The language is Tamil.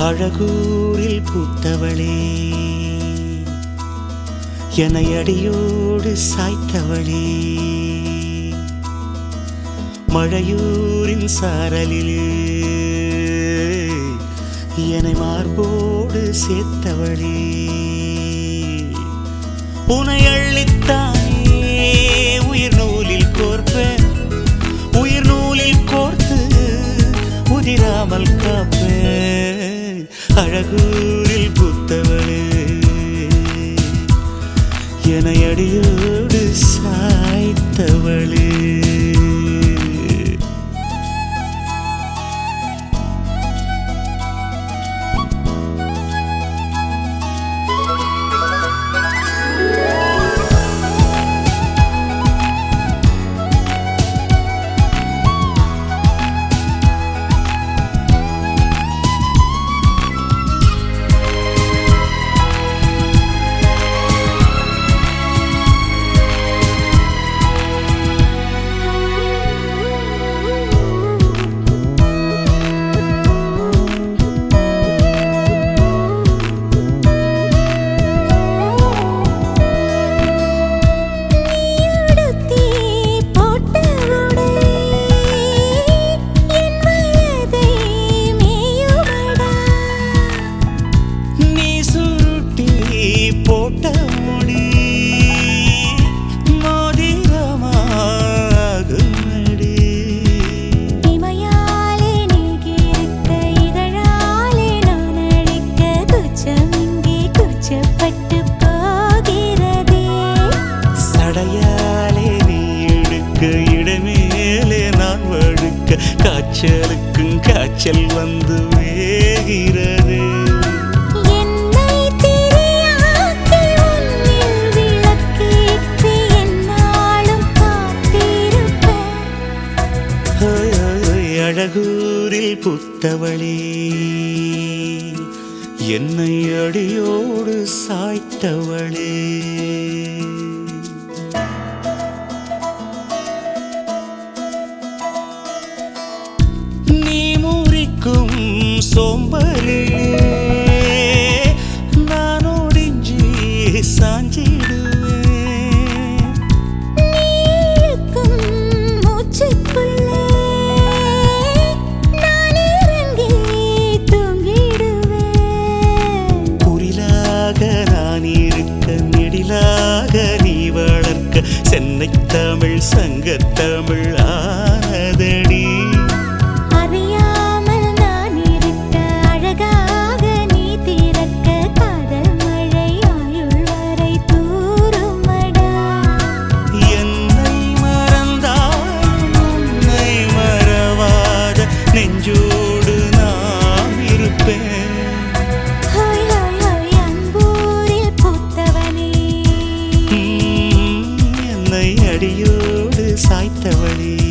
அழகூரில் பூத்தவளே, என்னை அடியோடு சாய்த்தவளே, மழையூரின் சாரலிலே என்னை மார்போடு சேர்த்தவளே, உனை அள்ளித்தானே உயிர் நூலில் கோர்ப்பேன், உயிர் நூலில் கோர்த்து உதிராமல் காப்பேன். அழகூரில் பூத்தவளே, என்னை அடியோடு சாய்த்தவளே. இடமேலே நான் வழுக்க காய்ச்சலுக்கும் காய்ச்சல் வந்து வேகிறது. என்னை திரியாக்கி உன்னில் விளக்கேற்றி என்னாலும் காத்திருப்பேன். அழகூரில் பூத்தவளே, என்னை அடியோடு சாய்த்தவளே, சோம்பலிலே நான் ஒடிஞ்சி சாஞ்சிடுவேன். நீக்கும் மூச்சுக்குள்ளே நான் இறங்கி தூங்கிடுவேன். புரிலாக நான் இருக்க நெடிலாக நீ வளர்க்க சென்னை தமிழ் சங்கத்தமிழ் ஆனதடி. நெஞ்சோடு நான் இருப்பேன். அன்பூரில் பூத்தவனே, என்னை அடியோடு சாய்த்தவளே.